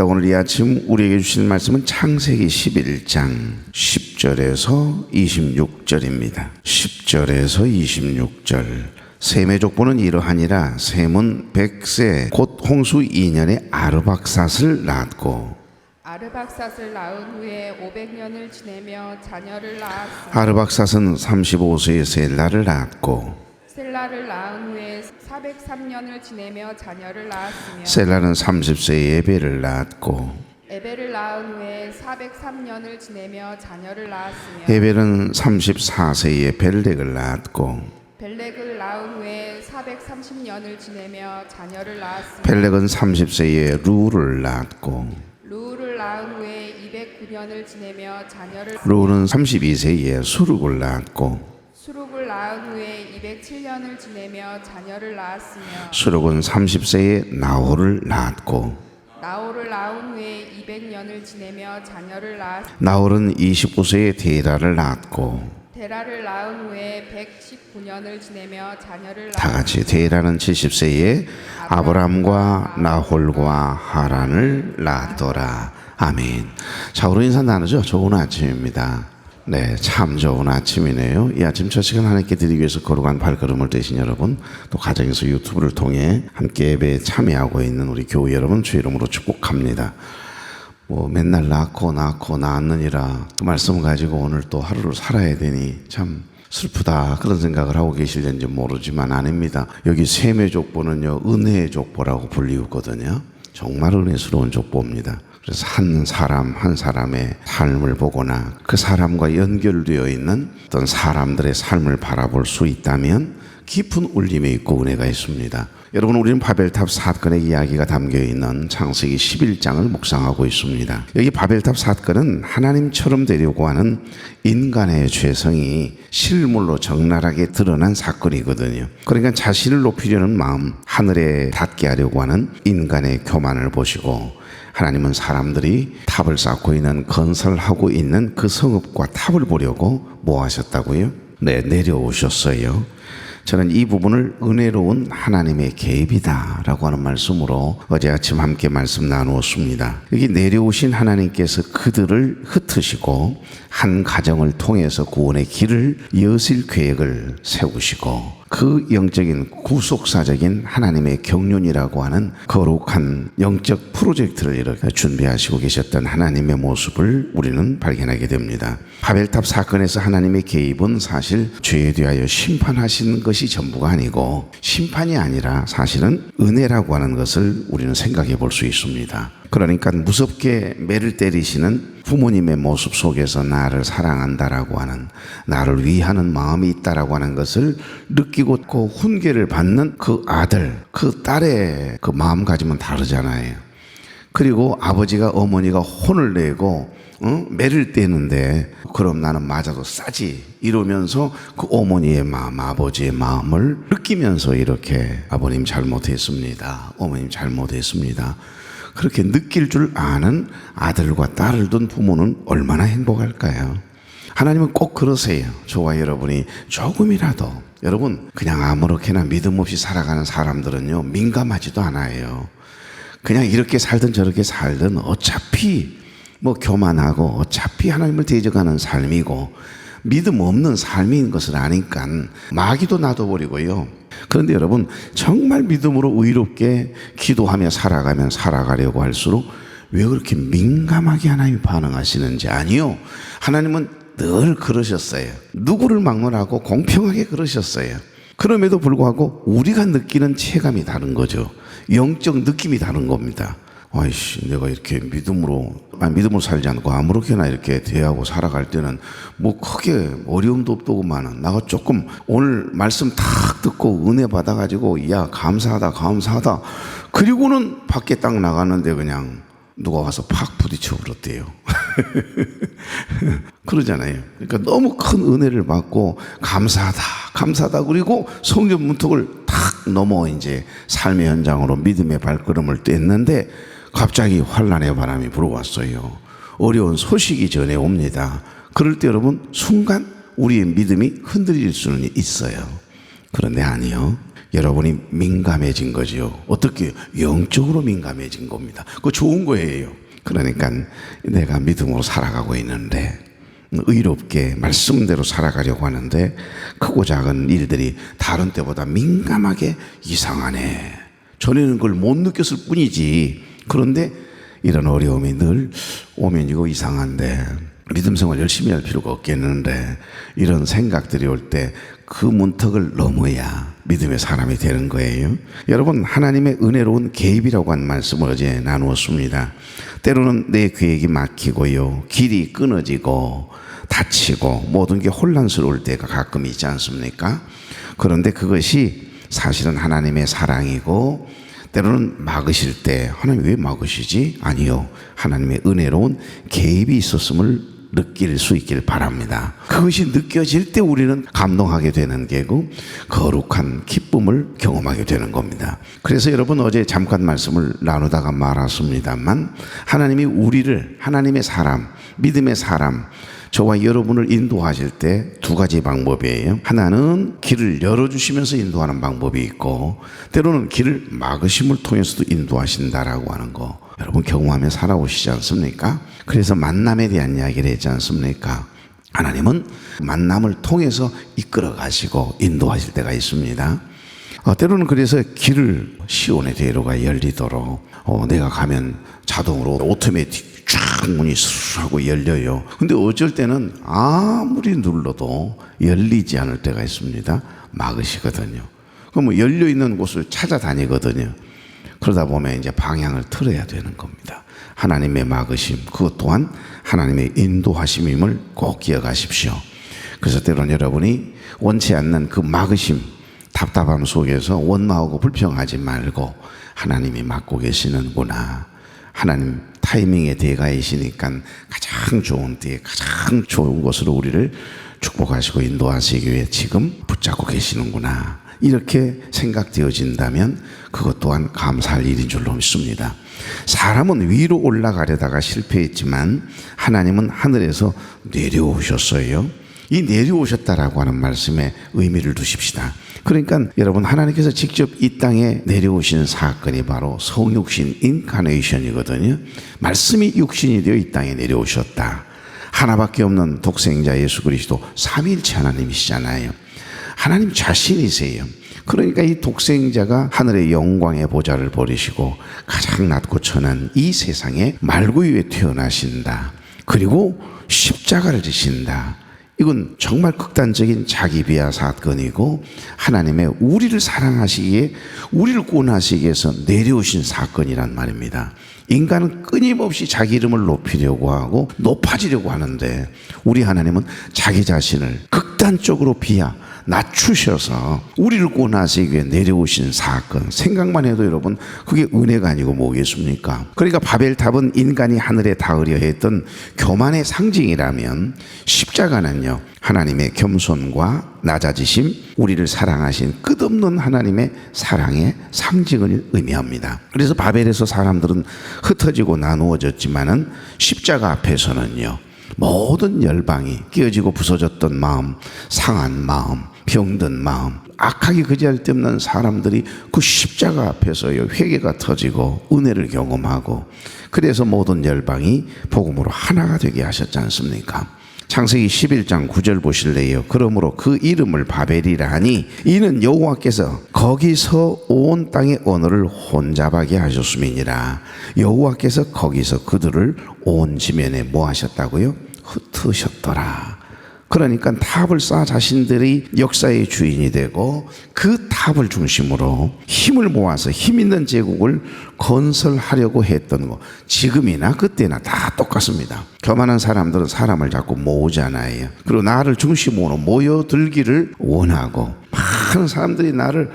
오늘 이 아침 우리에게 주신 말씀은 창세기 11장 10절에서 26절입니다. 10절에서 26절. 셈의 족보는 이러하니라. 셈은 100세 곧 홍수 2년에 아르박삿을 낳았고 아르박삿을 낳은 후에 500년을 지내며 자녀를 낳았으며 아르박삿은 35세에 셀라를 낳았고 셀라를 낳은 후에 403년을 지내며 자녀를 낳았으며 셀라는 30세에 에벨을 낳았고 에벨을 낳은 후에 403년을 지내며 자녀를 낳았으며 에벨은 34세에 벨렉을 낳았고 벨렉을 낳은 후에 430년을 지내며 자녀를 낳았으며 벨렉은 30세에 루를 낳았고 루를 낳은 후에 209년을 지내며 자녀를 루는 32세에 수룩을 낳았고 수룩을 낳은 후에 207년을 지내며 자녀를 낳았으며 수룩은 30세에 나홀을 낳았고 나홀을 낳은 후에 200년을 지내며 자녀를 낳았으며 나홀은 29세에 데라를 낳았고 데라를 낳은 후에 119년을 지내며 자녀를 다 낳았으며 같이 데라는 70세에 아브람과 나홀과 하란을 낳았더라. 아멘. 자, 우리 인사 나누죠. 좋은 아침입니다. 네, 참 좋은 아침이네요. 이 아침 첫 시간 하나님께 드리기 위해서 거룩한 발걸음을 떼신 여러분, 또 가정에서 유튜브를 통해 함께 예배에 참여하고 있는 우리 교회 여러분 주의 이름으로 축복합니다. 맨날 낳느니라 그 말씀을 가지고 오늘 또 하루를 살아야 되니 참 슬프다 그런 생각을 하고 계실는지 모르지만 아닙니다. 여기 셈의 족보는요 은혜의 족보라고 불리우거든요. 정말 은혜스러운 족보입니다. 그래서 한 사람의 삶을 보거나 그 사람과 연결되어 있는 어떤 사람들의 삶을 바라볼 수 있다면 깊은 울림이 있고 은혜가 있습니다. 여러분, 우리는 바벨탑 사건의 이야기가 담겨있는 창세기 11장을 묵상하고 있습니다. 여기 바벨탑 사건은 하나님처럼 되려고 하는 인간의 죄성이 실물로 적나라하게 드러난 사건이거든요. 그러니까 자신을 높이려는 마음, 하늘에 닿게 하려고 하는 인간의 교만을 보시고 하나님은 사람들이 탑을 쌓고 있는, 건설하고 있는 그 성읍과 탑을 보려고 뭐 하셨다고요? 네, 내려오셨어요. 저는 이 부분을 은혜로운 하나님의 계획이다 라고 하는 말씀으로 어제 아침 함께 말씀 나누었습니다. 여기 내려오신 하나님께서 그들을 흩으시고 한 가정을 통해서 구원의 길을 여실 계획을 세우시고 그 영적인 구속사적인 하나님의 경륜이라고 하는 거룩한 영적 프로젝트를 이렇게 준비하시고 계셨던 하나님의 모습을 우리는 발견하게 됩니다. 바벨탑 사건에서 하나님의 개입은 사실 죄에 대하여 심판하신 것이 전부가 아니고 심판이 아니라 사실은 은혜라고 하는 것을 우리는 생각해 볼 수 있습니다. 그러니까 무섭게 매를 때리시는 부모님의 모습 속에서 나를 사랑한다라고 하는, 나를 위하는 마음이 있다라고 하는 것을 느끼고 그 훈계를 받는 그 아들, 그 딸의 그 마음가짐은 다르잖아요. 그리고 아버지가 어머니가 혼을 내고 매를 떼는데 그럼 나는 맞아도 싸지 이러면서 그 어머니의 마음, 아버지의 마음을 느끼면서 이렇게 아버님 잘못했습니다, 어머님 잘못했습니다 그렇게 느낄 줄 아는 아들과 딸을 둔 부모는 얼마나 행복할까요? 하나님은 꼭 그러세요. 저와 여러분이 조금이라도, 여러분 그냥 아무렇게나 믿음 없이 살아가는 사람들은요 민감하지도 않아요. 그냥 이렇게 살든 저렇게 살든 어차피 교만하고 어차피 하나님을 대적하는 삶이고 믿음 없는 삶인 것을 아니까 마귀도 놔둬버리고요. 그런데 여러분, 정말 믿음으로 의롭게 기도하며 살아가면 살아가려고 할수록 왜 그렇게 민감하게 하나님이 반응하시는지. 아니요, 하나님은 늘 그러셨어요. 누구를 막론하고 공평하게 그러셨어요. 그럼에도 불구하고 우리가 느끼는 체감이 다른 거죠. 영적 느낌이 다른 겁니다. 아이씨, 내가 이렇게 믿음으로 살지 않고 아무렇게나 이렇게 대하고 살아갈 때는 크게 어려움도 없더구만은, 나가 조금 오늘 말씀 탁 듣고 은혜 받아가지고 야 감사하다 그리고는 밖에 딱 나가는데 그냥 누가 와서 팍 부딪혀 버렸대요. 그러잖아요. 그러니까 너무 큰 은혜를 받고 감사하다 그리고 성전 문턱을 탁 넘어 이제 삶의 현장으로 믿음의 발걸음을 뗐는데 갑자기 환난의 바람이 불어왔어요. 어려운 소식이 전해옵니다. 그럴 때 여러분, 순간 우리의 믿음이 흔들릴 수는 있어요. 그런데 아니요, 여러분이 민감해진 거지요. 어떻게? 영적으로 민감해진 겁니다. 그거 좋은 거예요. 그러니까 내가 믿음으로 살아가고 있는데, 의롭게 말씀대로 살아가려고 하는데 크고 작은 일들이 다른 때보다 민감하게 이상하네. 전에는 그걸 못 느꼈을 뿐이지. 그런데 이런 어려움이 늘 오면 이거 이상한데 믿음 생활 열심히 할 필요가 없겠는데, 이런 생각들이 올 때 그 문턱을 넘어야 믿음의 사람이 되는 거예요. 여러분, 하나님의 은혜로운 개입이라고 한 말씀을 어제 나누었습니다. 때로는 내 계획이 막히고요, 길이 끊어지고 다치고 모든 게 혼란스러울 때가 가끔 있지 않습니까? 그런데 그것이 사실은 하나님의 사랑이고, 때로는 막으실 때 하나님 왜 막으시지? 아니요, 하나님의 은혜로운 개입이 있었음을 느낄 수 있길 바랍니다. 그것이 느껴질 때 우리는 감동하게 되는 게고 거룩한 기쁨을 경험하게 되는 겁니다. 그래서 여러분, 어제 잠깐 말씀을 나누다가 말았습니다만, 하나님이 우리를, 하나님의 사람, 믿음의 사람, 저와 여러분을 인도하실 때 두 가지 방법이에요. 하나는 길을 열어주시면서 인도하는 방법이 있고, 때로는 길을 막으심을 통해서도 인도하신다라고 하는 거, 여러분 경험하며 살아오시지 않습니까? 그래서 만남에 대한 이야기를 했지 않습니까? 하나님은 만남을 통해서 이끌어 가시고 인도하실 때가 있습니다. 때로는 그래서 길을 시온의 대로가 열리도록, 내가 가면 자동으로 오토매틱 쫙 문이 스르르 하고 열려요. 근데 어쩔 때는 아무리 눌러도 열리지 않을 때가 있습니다. 막으시거든요. 그럼 열려있는 곳을 찾아다니거든요. 그러다 보면 이제 방향을 틀어야 되는 겁니다. 하나님의 막으심, 그것 또한 하나님의 인도하심임을 꼭 기억하십시오. 그래서 때로는 여러분이 원치 않는 그 막으심, 답답함 속에서 원망하고 불평하지 말고, 하나님이 막고 계시는구나, 하나님 타이밍에 대가이시니까 가장 좋은 때에 가장 좋은 것으로 우리를 축복하시고 인도하시기 위해 지금 붙잡고 계시는구나, 이렇게 생각되어진다면 그것 또한 감사할 일인 줄로 믿습니다. 사람은 위로 올라가려다가 실패했지만 하나님은 하늘에서 내려오셨어요. 이 내려오셨다라고 하는 말씀에 의미를 두십시다. 그러니까 여러분, 하나님께서 직접 이 땅에 내려오신 사건이 바로 성육신 인카네이션이거든요. 말씀이 육신이 되어 이 땅에 내려오셨다. 하나밖에 없는 독생자 예수 그리스도 삼위일체 하나님이시잖아요. 하나님 자신이세요. 그러니까 이 독생자가 하늘의 영광의 보좌를 버리시고 가장 낮고 천한 이 세상에 말구 위에 태어나신다. 그리고 십자가를 지신다. 이건 정말 극단적인 자기 비하 사건이고, 하나님의 우리를 사랑하시기에, 우리를 구원하시기 위해서 내려오신 사건이란 말입니다. 인간은 끊임없이 자기 이름을 높이려고 하고 높아지려고 하는데, 우리 하나님은 자기 자신을 극단적으로 비하, 낮추셔서 우리를 구원하시기 위해 내려오신 사건, 생각만 해도 여러분 그게 은혜가 아니고 뭐겠습니까? 그러니까 바벨탑은 인간이 하늘에 닿으려 했던 교만의 상징이라면, 십자가는요 하나님의 겸손과 낮아지심, 우리를 사랑하신 끝없는 하나님의 사랑의 상징을 의미합니다. 그래서 바벨에서 사람들은 흩어지고 나누어졌지만은 십자가 앞에서는요 모든 열방이 깨어지고 부서졌던 마음, 상한 마음, 병든 마음, 악하게 그지할 데 없는 사람들이 그 십자가 앞에서요 회개가 터지고 은혜를 경험하고, 그래서 모든 열방이 복음으로 하나가 되게 하셨지 않습니까? 창세기 11장 9절 보실래요? 그러므로 그 이름을 바벨이라 하니 이는 여호와께서 거기서 온 땅의 언어를 혼잡하게 하셨음이니라. 여호와께서 거기서 그들을 온 지면에 뭐 하셨다고요? 흩으셨더라. 그러니까 탑을 쌓아 자신들이 역사의 주인이 되고, 그 탑을 중심으로 힘을 모아서 힘 있는 제국을 건설하려고 했던 거, 지금이나 그때나 다 똑같습니다. 교만한 사람들은 사람을 자꾸 모으잖아요. 그리고 나를 중심으로 모여들기를 원하고, 많은 사람들이 나를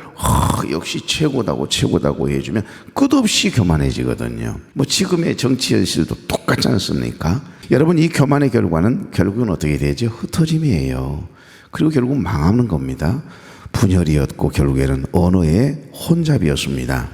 역시 최고다고 해주면 끝없이 교만해지거든요. 뭐 지금의 정치 현실도 똑같지 않습니까? 여러분, 이 교만의 결과는 결국은 어떻게 되죠? 흩어짐이에요. 그리고 결국 망하는 겁니다. 분열이었고 결국에는 언어의 혼잡이었습니다.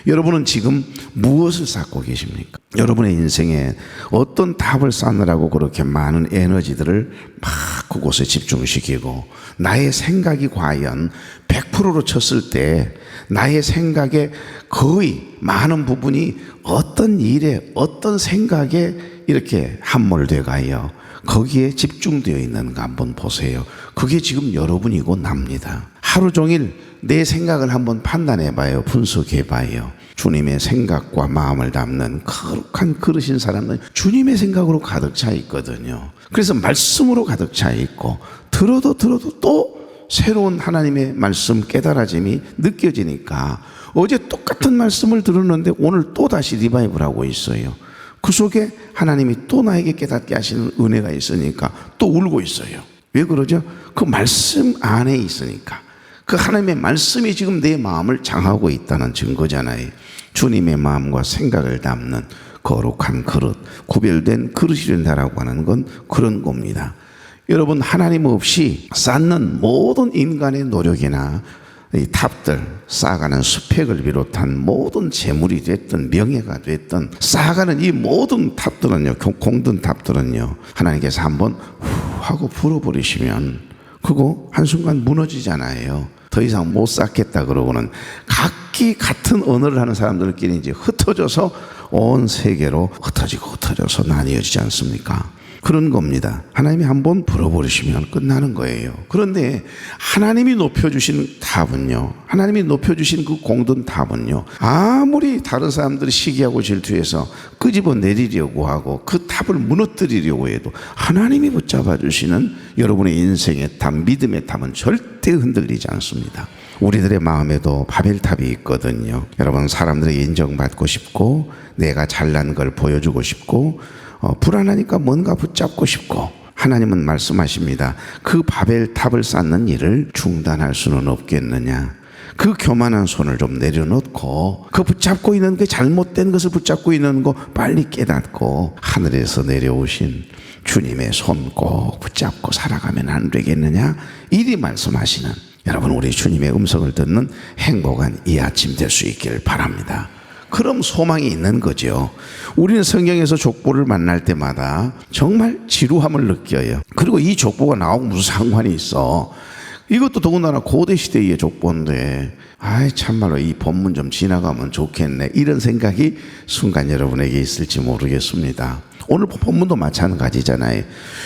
여러분은 지금 무엇을 쌓고 계십니까? 여러분의 인생에 어떤 답을 쌓느라고 그렇게 많은 에너지들을 막 그곳에 집중시키고 나의 생각이 과연 100%로 쳤을 때 나의 생각의 거의 많은 부분이 어떤 일에 어떤 생각에 이렇게 함몰돼 가요. 거기에 집중되어 있는가 한번 보세요. 그게 지금 여러분이고 납니다. 하루 종일 내 생각을 한번 판단해 봐요. 분석해 봐요. 주님의 생각과 마음을 담는 거룩한 그릇인 사람은 주님의 생각으로 가득 차 있거든요. 그래서 말씀으로 가득 차 있고 들어도 또 새로운 하나님의 말씀 깨달아짐이 느껴지니까 어제 똑같은 말씀을 들었는데 오늘 또 다시 리바이벌 하고 있어요. 그 속에 하나님이 또 나에게 깨닫게 하시는 은혜가 있으니까 또 울고 있어요. 왜 그러죠? 그 말씀 안에 있으니까. 그 하나님의 말씀이 지금 내 마음을 장하고 있다는 증거잖아요. 주님의 마음과 생각을 담는 거룩한 그릇, 구별된 그릇이 된다라고 하는 건 그런 겁니다. 여러분, 하나님 없이 쌓는 모든 인간의 노력이나 이 탑들, 쌓아가는 스펙을 비롯한 모든 재물이 됐든 명예가 됐든 쌓아가는 이 모든 탑들은요, 공든 탑들은요, 하나님께서 한번 후 하고 풀어버리시면 그거 한순간 무너지잖아요. 더 이상 못 쌓겠다 그러고는 각기 같은 언어를 하는 사람들끼리 이제 흩어져서 온 세계로 흩어져서 나뉘어지지 않습니까? 그런 겁니다. 하나님이 한번 불어버리시면 끝나는 거예요. 그런데 하나님이 높여주신 탑은요, 하나님이 높여주신 그 공든 탑은요, 아무리 다른 사람들이 시기하고 질투해서 끄집어 내리려고 하고 그 탑을 무너뜨리려고 해도 하나님이 붙잡아 주시는 여러분의 인생의 탑, 믿음의 탑은 절대 흔들리지 않습니다. 우리들의 마음에도 바벨탑이 있거든요. 여러분, 사람들에게 인정받고 싶고 내가 잘난 걸 보여주고 싶고 불안하니까 뭔가 붙잡고 싶고, 하나님은 말씀하십니다. 그 바벨탑을 쌓는 일을 중단할 수는 없겠느냐. 그 교만한 손을 좀 내려놓고 그 붙잡고 있는 게 잘못된 것을 붙잡고 있는 거 빨리 깨닫고 하늘에서 내려오신 주님의 손 꼭 붙잡고 살아가면 안 되겠느냐. 이리 말씀하시는 여러분, 우리 주님의 음성을 듣는 행복한 이 아침 될 수 있기를 바랍니다. 그럼 소망이 있는 거죠. 우리는 성경에서 족보를 만날 때마다 정말 지루함을 느껴요. 그리고 이 족보가 나오고 무슨 상관이 있어. 이것도 더군다나 고대시대의 족보인데 아이 참말로 이 본문 좀 지나가면 좋겠네, 이런 생각이 순간 여러분에게 있을지 모르겠습니다. 오늘 본문도 마찬가지잖아요.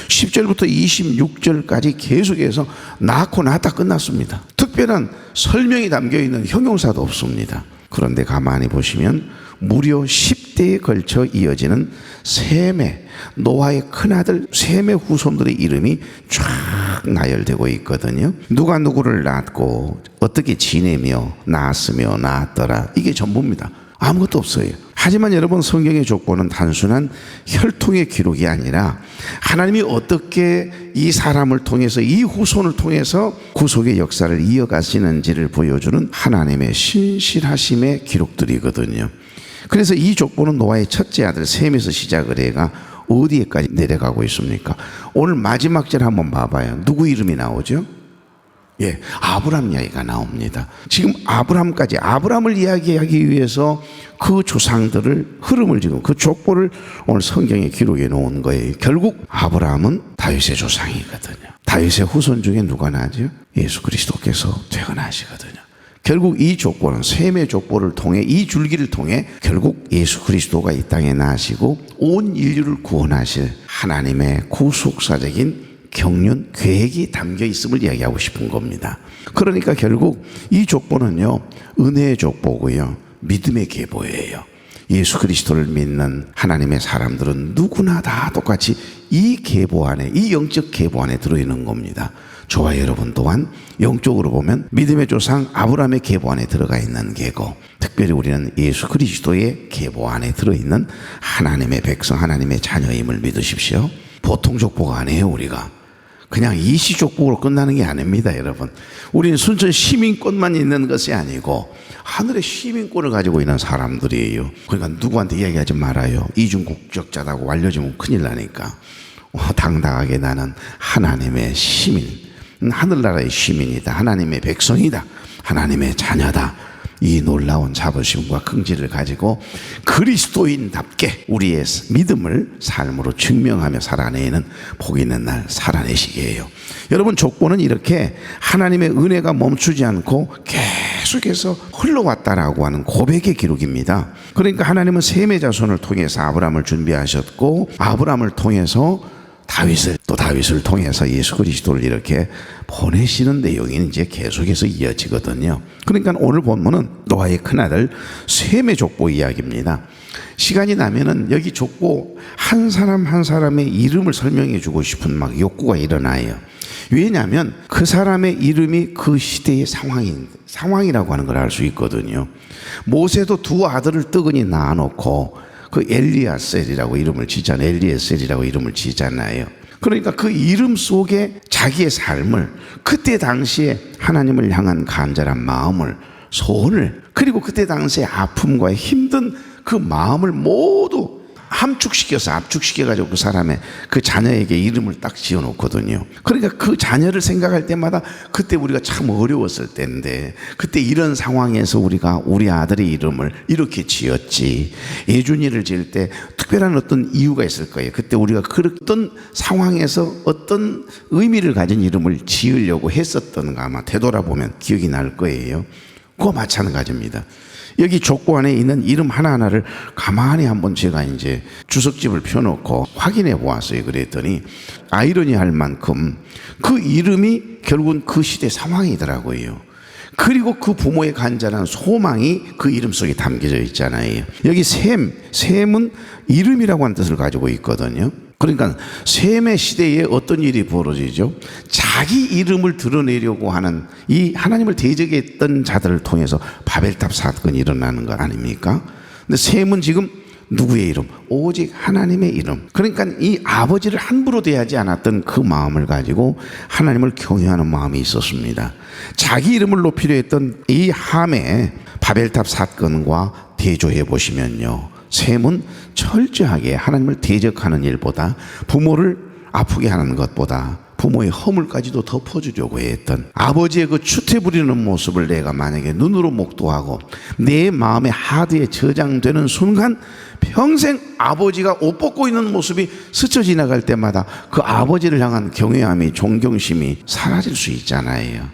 10절부터 26절까지 계속해서 낳고 낳았다 끝났습니다. 특별한 설명이 담겨있는 형용사도 없습니다. 그런데 가만히 보시면 무려 10대에 걸쳐 이어지는 셈의, 노아의 큰아들 셈의 후손들의 이름이 쫙 나열되고 있거든요. 누가 누구를 낳았고 어떻게 지내며 낳았으며 낳았더라, 이게 전부입니다. 아무것도 없어요. 하지만 여러분, 성경의 족보는 단순한 혈통의 기록이 아니라 하나님이 어떻게 이 사람을 통해서, 이 후손을 통해서 구속의 역사를 이어가시는지를 보여주는 하나님의 신실하심의 기록들이거든요. 그래서 이 족보는 노아의 첫째 아들 셈에서 시작을 해가 어디에까지 내려가고 있습니까? 오늘 마지막 절 한번 봐봐요. 누구 이름이 나오죠? 예, 아브람 이야기가 나옵니다. 지금 아브람까지, 아브람을 이야기하기 위해서 그 조상들을, 흐름을 지금 그 족보를 오늘 성경에 기록해 놓은 거예요. 결국 아브람은 다윗의 조상이거든요. 다윗의 후손 중에 누가 나죠? 예수 그리스도께서 퇴근하시거든요. 결국 이 족보는, 셈의 족보를 통해, 이 줄기를 통해 결국 예수 그리스도가 이 땅에 나시고 온 인류를 구원하실 하나님의 구속사적인 경륜, 계획이 담겨 있음을 이야기하고 싶은 겁니다. 그러니까 결국 이 족보는요, 은혜의 족보고요, 믿음의 계보예요. 예수 그리스도를 믿는 하나님의 사람들은 누구나 다 똑같이 이 계보 안에, 이 영적 계보 안에 들어있는 겁니다. 저와 여러분 또한 영적으로 보면 믿음의 조상 아브라함의 계보 안에 들어가 있는 계고, 특별히 우리는 예수 그리스도의 계보 안에 들어있는 하나님의 백성, 하나님의 자녀임을 믿으십시오. 보통 족보가 아니에요. 우리가 그냥 이시족보로 끝나는 게 아닙니다, 여러분. 우리는 순전 시민권만 있는 것이 아니고 하늘의 시민권을 가지고 있는 사람들이에요. 그러니까 누구한테 이야기하지 말아요. 이중국적자라고 알려주면 큰일 나니까. 당당하게 나는 하나님의 시민, 하늘나라의 시민이다, 하나님의 백성이다, 하나님의 자녀다, 이 놀라운 자부심과 긍지를 가지고 그리스도인답게 우리의 믿음을 삶으로 증명하며 살아내는 복 있는 날 살아내시게 해요. 여러분, 족보는 이렇게 하나님의 은혜가 멈추지 않고 계속해서 흘러왔다라고 하는 고백의 기록입니다. 그러니까 하나님은 셈의 자손을 통해서 아브라함을 준비하셨고, 아브라함을 통해서 다윗을, 또 다윗을 통해서 예수 그리스도를 이렇게 보내시는 내용이 이제 계속해서 이어지거든요. 그러니까 오늘 본문은 노아의 큰아들 셈의 족보 이야기입니다. 시간이 나면은 여기 족보 한 사람 한 사람의 이름을 설명해 주고 싶은 막 욕구가 일어나요. 왜냐하면 그 사람의 이름이 그 시대의 상황이라고 하는 걸 알 수 있거든요. 모세도 두 아들을 뜨거니 낳아놓고 그 엘리아셀이라고 이름을 지잖아요. 엘리에셀이라고 이름을 지잖아요. 그러니까 그 이름 속에 자기의 삶을, 그때 당시에 하나님을 향한 간절한 마음을, 소원을, 그리고 그때 당시의 아픔과 힘든 그 마음을 모두 함축시켜서 압축시켜가지고 그 사람의 그 자녀에게 이름을 딱 지어놓거든요. 그러니까 그 자녀를 생각할 때마다 그때 우리가 참 어려웠을 때인데, 그때 이런 상황에서 우리가 우리 아들의 이름을 이렇게 지었지, 예준이를 지을 때 특별한 어떤 이유가 있을 거예요. 그때 우리가 그랬던 상황에서 어떤 의미를 가진 이름을 지으려고 했었던가 아마 되돌아보면 기억이 날 거예요. 그거 마찬가지입니다. 여기 족보 안에 있는 이름 하나하나를 가만히 한번 제가 이제 주석집을 펴놓고 확인해 보았어요. 그랬더니 아이러니할 만큼 그 이름이 결국은 그 시대 상황이더라고요. 그리고 그 부모의 간절한 소망이 그 이름 속에 담겨져 있잖아요. 여기 셈은 이름이라고 하는 뜻을 가지고 있거든요. 그러니까 셈의 시대에 어떤 일이 벌어지죠? 자기 이름을 드러내려고 하는 이 하나님을 대적했던 자들을 통해서 바벨탑 사건이 일어나는 것 아닙니까? 근데 셈은 지금 누구의 이름? 오직 하나님의 이름. 그러니까 이 아버지를 함부로 대하지 않았던 그 마음을 가지고 하나님을 경외하는 마음이 있었습니다. 자기 이름을 높이려 했던 이 함의 바벨탑 사건과 대조해 보시면요, 셈은 철저하게 하나님을 대적하는 일보다, 부모를 아프게 하는 것보다 부모의 허물까지도 덮어주려고 했던, 아버지의 그 추태 부리는 모습을 내가 만약에 눈으로 목도하고 내 마음의 하드에 저장되는 순간 평생 아버지가 옷 벗고 있는 모습이 스쳐 지나갈 때마다 그 아버지를 향한 경외함이, 존경심이 사라질 수 있잖아요.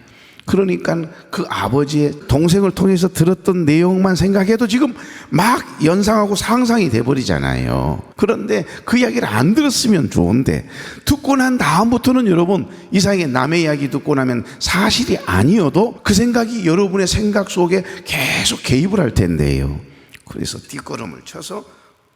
그러니까 그 아버지의 동생을 통해서 들었던 내용만 생각해도 지금 막 연상하고 상상이 돼버리잖아요. 그런데 그 이야기를 안 들었으면 좋은데, 듣고 난 다음부터는 여러분, 이상하게 남의 이야기 듣고 나면 사실이 아니어도 그 생각이 여러분의 생각 속에 계속 개입을 할 텐데요. 그래서 뒷걸음을 쳐서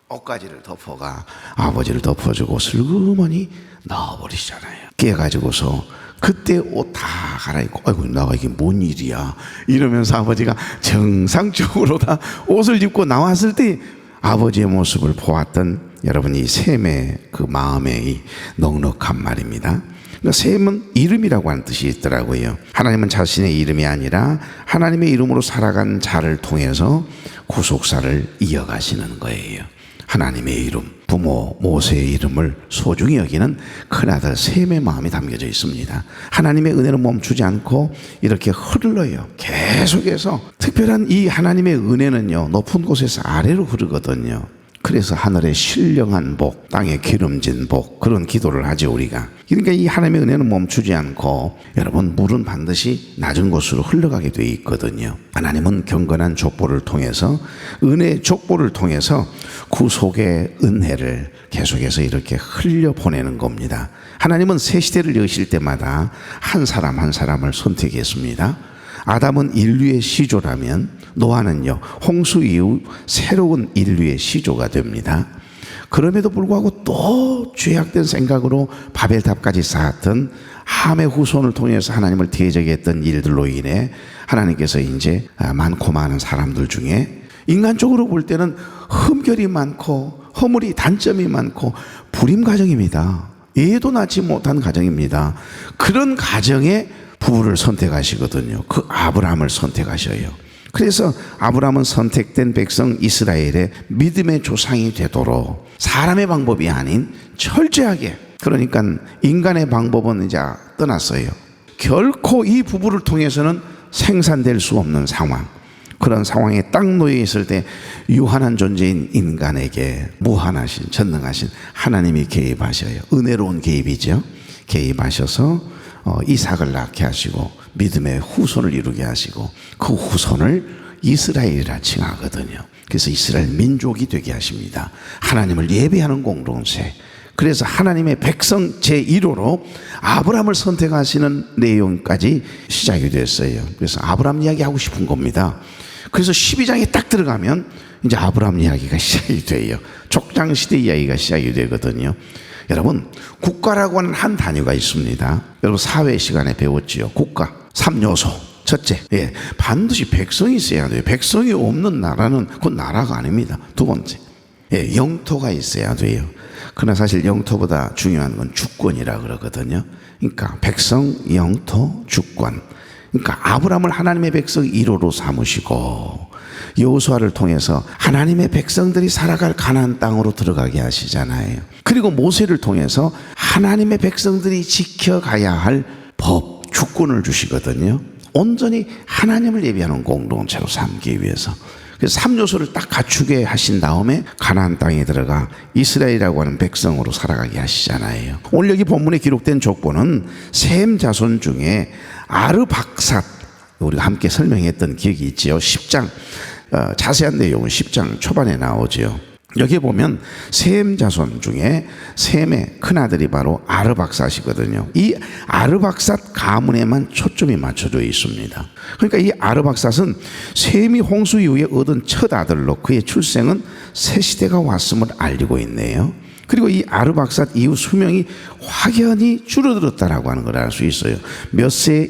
옷가지를 덮어가 아버지를 덮어주고 슬그머니 넣어버리시잖아요. 깨가지고서 그때 옷 다 갈아입고, 아이고 나가 이게 뭔 일이야 이러면서 아버지가 정상적으로 다 옷을 입고 나왔을 때 아버지의 모습을 보았던 여러분, 이 셈의 그 마음의 이 넉넉한 말입니다. 그러니까 셈은 이름이라고 하는 뜻이 있더라고요. 하나님은 자신의 이름이 아니라 하나님의 이름으로 살아간 자를 통해서 구속사를 이어가시는 거예요. 하나님의 이름, 부모 모세의 이름을 소중히 여기는 큰아들 셈의 마음이 담겨져 있습니다. 하나님의 은혜는 멈추지 않고 이렇게 흘러요. 계속해서 특별한 이 하나님의 은혜는요, 높은 곳에서 아래로 흐르거든요. 그래서 하늘의 신령한 복, 땅에 기름진 복, 그런 기도를 하죠 우리가. 그러니까 이 하나님의 은혜는 멈추지 않고 여러분, 물은 반드시 낮은 곳으로 흘러가게 돼 있거든요. 하나님은 경건한 족보를 통해서, 은혜의 족보를 통해서 구속의 은혜를 계속해서 이렇게 흘려보내는 겁니다. 하나님은 새 시대를 여실 때마다 한 사람 한 사람을 선택했습니다. 아담은 인류의 시조라면 노아는요, 홍수 이후 새로운 인류의 시조가 됩니다. 그럼에도 불구하고 또 죄악된 생각으로 바벨탑까지 쌓았던 함의 후손을 통해서 하나님을 대적했던 일들로 인해 하나님께서 이제 많고 많은 사람들 중에 인간적으로 볼 때는 흠결이 많고 허물이, 단점이 많고 불임 가정입니다. 애도 낳지 못한 가정입니다. 그런 가정에 부부를 선택하시거든요. 그 아브라함을 선택하셔요. 그래서 아브라함은 선택된 백성 이스라엘의 믿음의 조상이 되도록 사람의 방법이 아닌 철저하게, 그러니까 인간의 방법은 이제 떠났어요. 결코 이 부부를 통해서는 생산될 수 없는 상황, 그런 상황에 딱 놓여 있을 때 유한한 존재인 인간에게 무한하신 전능하신 하나님이 개입하셔요. 은혜로운 개입이죠. 개입하셔서 이삭을 낳게 하시고 믿음의 후손을 이루게 하시고 그 후손을 이스라엘이라 칭하거든요. 그래서 이스라엘 민족이 되게 하십니다. 하나님을 예배하는 공동체. 그래서 하나님의 백성 제1호로 아브라함을 선택하시는 내용까지 시작이 됐어요. 그래서 아브라함 이야기 하고 싶은 겁니다. 그래서 12장에 딱 들어가면 이제 아브라함 이야기가 시작이 돼요. 족장시대 이야기가 시작이 되거든요. 여러분, 국가라고 하는 한 단위가 있습니다. 여러분 사회 시간에 배웠지요. 국가 3요소. 첫째, 반드시 백성이 있어야 돼요. 백성이 없는 나라는 그건 나라가 아닙니다. 두 번째, 영토가 있어야 돼요. 그러나 사실 영토보다 중요한 건 주권이라 그러거든요. 그러니까 백성, 영토, 주권. 그러니까 아브라함을 하나님의 백성 1호로 삼으시고 여호수아를 통해서 하나님의 백성들이 살아갈 가나안 땅으로 들어가게 하시잖아요. 그리고 모세를 통해서 하나님의 백성들이 지켜가야 할 법, 주권을 주시거든요. 온전히 하나님을 예배하는 공동체로 삼기 위해서. 그래서 3요소를 딱 갖추게 하신 다음에 가나안 땅에 들어가 이스라엘이라고 하는 백성으로 살아가게 하시잖아요. 오늘 여기 본문에 기록된 족보는 셈 자손 중에 아르박삿, 우리가 함께 설명했던 기억이 있지요. 10장 자세한 내용은 10장 초반에 나오죠. 여기 보면 셈 자손 중에 셈의 큰아들이 바로 아르박삿이거든요. 이 아르박삿 가문에만 초점이 맞춰져 있습니다. 그러니까 이 아르박삿은 셈이 홍수 이후에 얻은 첫 아들로 그의 출생은 새 시대가 왔음을 알리고 있네요. 그리고 이 아르박삿 이후 수명이 확연히 줄어들었다라고 하는 걸 알 수 있어요. 몇 세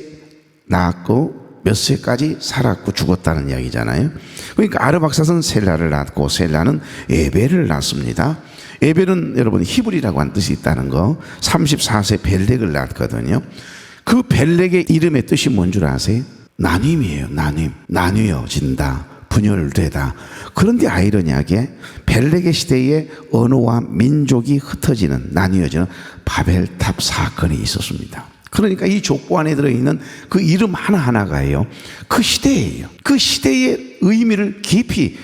낳았고 몇 세까지 살았고 죽었다는 이야기잖아요. 그러니까 아르박삿은 셀라를 낳고 셀라는 에벨을 낳습니다. 에벨은 여러분 히브리라고 하는 뜻이 있다는 거. 34세 벨렉을 낳았거든요. 그 벨렉의 이름의 뜻이 뭔 줄 아세요? 나눔이에요. 나눔. 나뉘어진다. 분열되다. 그런데 아이러니하게 벨렉의 시대에 언어와 민족이 흩어지는, 나뉘어지는 바벨탑 사건이 있었습니다. 그러니까 이 족보 안에 들어있는 그 이름 하나하나가요, 그 시대예요. 그 시대의 의미를 깊이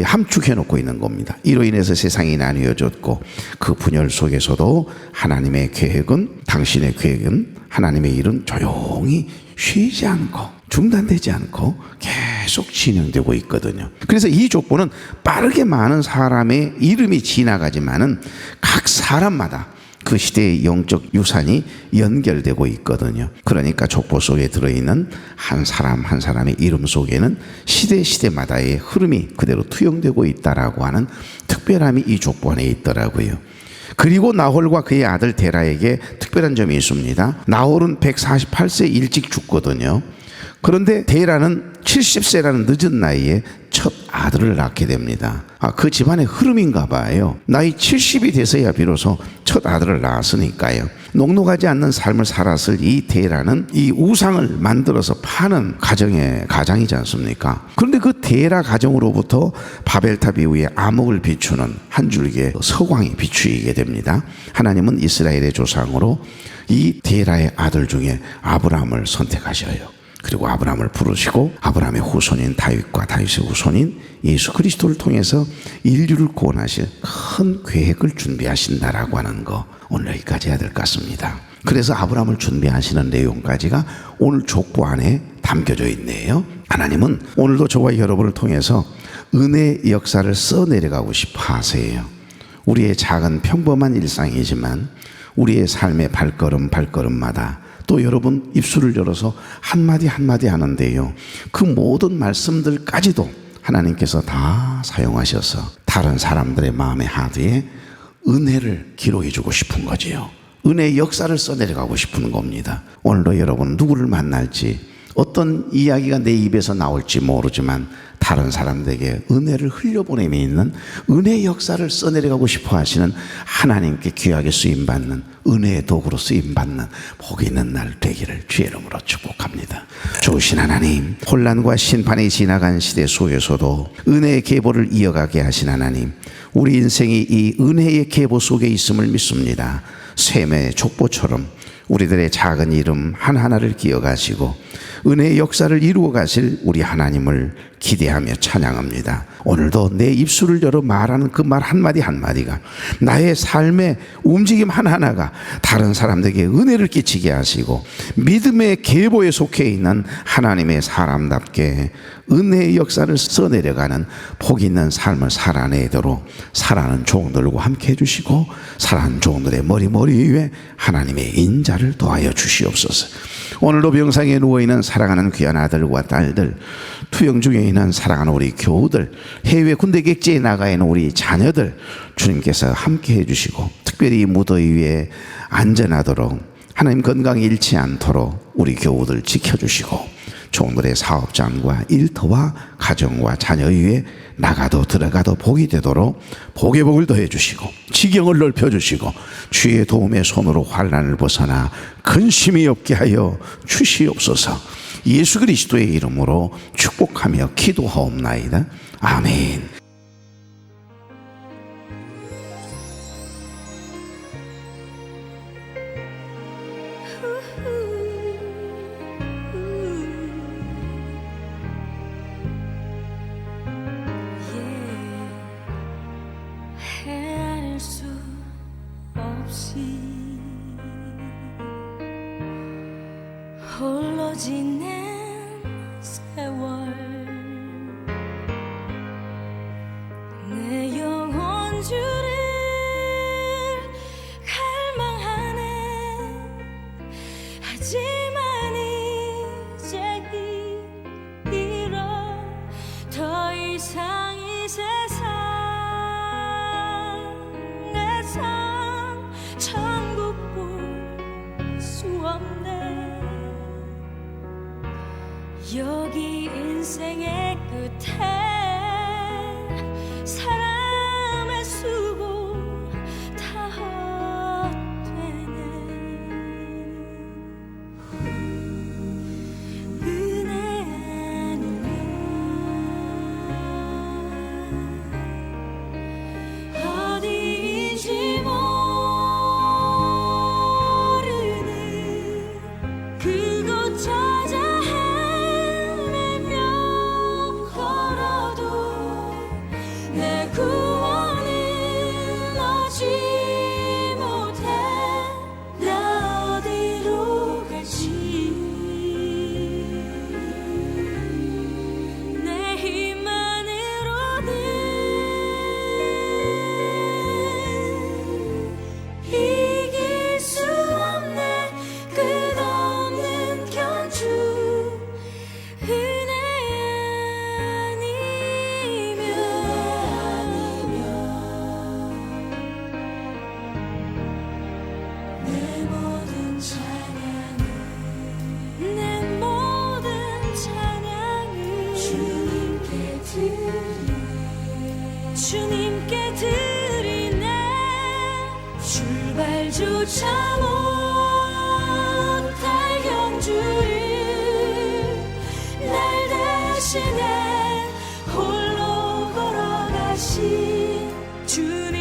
함축해 놓고 있는 겁니다. 이로 인해서 세상이 나뉘어졌고 그 분열 속에서도 하나님의 계획은, 당신의 계획은, 하나님의 일은 조용히 쉬지 않고 중단되지 않고 계속 진행되고 있거든요. 그래서 이 족보는 빠르게 많은 사람의 이름이 지나가지만은 각 사람마다 그 시대의 영적 유산이 연결되고 있거든요. 그러니까 족보 속에 들어있는 한 사람 한 사람의 이름 속에는 시대마다의 흐름이 그대로 투영되고 있다라고 하는 특별함이 이 족보 안에 있더라고요. 그리고 나홀과 그의 아들 데라에게 특별한 점이 있습니다. 나홀은 148세 일찍 죽거든요. 그런데 데라는 70세라는 늦은 나이에 첫 아들을 낳게 됩니다. 그 집안의 흐름인가 봐요. 나이 70이 돼서야 비로소 첫 아들을 낳았으니까요. 녹록하지 않는 삶을 살았을 이 데라는 이 우상을 만들어서 파는 가장이지 않습니까? 그런데 그 데라 가정으로부터 바벨탑 이후에 암흑을 비추는 한 줄기의 서광이 비추이게 됩니다. 하나님은 이스라엘의 조상으로 이 데라의 아들 중에 아브라함을 선택하셔요. 그리고 아브라함을 부르시고 아브라함의 후손인 다윗과 다윗의 후손인 예수 그리스도를 통해서 인류를 구원하실 큰 계획을 준비하신다라고 하는 거, 오늘 여기까지 해야 될 것 같습니다. 그래서 아브라함을 준비하시는 내용까지가 오늘 족보 안에 담겨져 있네요. 하나님은 오늘도 저와 여러분을 통해서 은혜의 역사를 써내려가고 싶어 하세요. 우리의 작은 평범한 일상이지만 우리의 삶의 발걸음마다 또 여러분 입술을 열어서 한마디 한마디 하는데요, 그 모든 말씀들까지도 하나님께서 다 사용하셔서 다른 사람들의 마음의 하드에 은혜를 기록해 주고 싶은 거지요. 은혜의 역사를 써내려가고 싶은 겁니다. 오늘도 여러분 누구를 만날지, 어떤 이야기가 내 입에서 나올지 모르지만 다른 사람들에게 은혜를 흘려보냄이 있는 은혜의 역사를 써내려가고 싶어 하시는, 하나님께 귀하게 쓰임받는 은혜의 도구로 쓰임받는 복이 있는 날 되기를 주의 이름으로 축복합니다. 좋으신 하나님, 혼란과 심판이 지나간 시대 속에서도 은혜의 계보를 이어가게 하신 하나님, 우리 인생이 이 은혜의 계보 속에 있음을 믿습니다. 셈의 족보처럼 우리들의 작은 이름 하나하나를 기억하시고 은혜의 역사를 이루어 가실 우리 하나님을 기대하며 찬양합니다. 오늘도 내 입술을 열어 말하는 그 말 한마디 한마디가, 나의 삶의 움직임 하나하나가 다른 사람들에게 은혜를 끼치게 하시고 믿음의 계보에 속해 있는 하나님의 사람답게 은혜의 역사를 써내려가는 복 있는 삶을 살아내도록 사랑하는 종들과 함께 해주시고, 사랑하는 종들의 머리 위에 하나님의 인자를 더하여 주시옵소서. 오늘도 병상에 누워있는 사랑하는 귀한 아들과 딸들, 투영 중에 있는 사랑하는 우리 교우들, 해외 군대 객지에 나가 있는 우리 자녀들, 주님께서 함께 해주시고 특별히 무더위 위에 안전하도록 하나님 건강이 잃지 않도록 우리 교우들 지켜주시고, 종들의 사업장과 일터와 가정과 자녀 위에 나가도 들어가도 복이 되도록 복의 복을 더해 주시고 지경을 넓혀 주시고 주의 도움의 손으로 환난을 벗어나 근심이 없게 하여 주시옵소서. 예수 그리스도의 이름으로 축복하며 기도하옵나이다. 아멘. 헤아릴 수 없이 홀로 지낸 세월, 내 영혼 주를 갈망하네. 하지만 이제 이르러 더 이상 이 세상 천국 볼 수 없네. 여기 인생의 끝에 사람의 수고 다 헛되네. 은혜 아니면 어디인지 그곳 찾아 헤매며 걸어도 내 구원은 얻지 못해. 나 어디로 갈지 내 힘만으로는 이길 수 없네. 끝없는 견주 은혜 아니면 내 모든 찬양을 주님께 드리네. 출발조차 못할 경주를 날 대신해 홀로 걸어가신 주님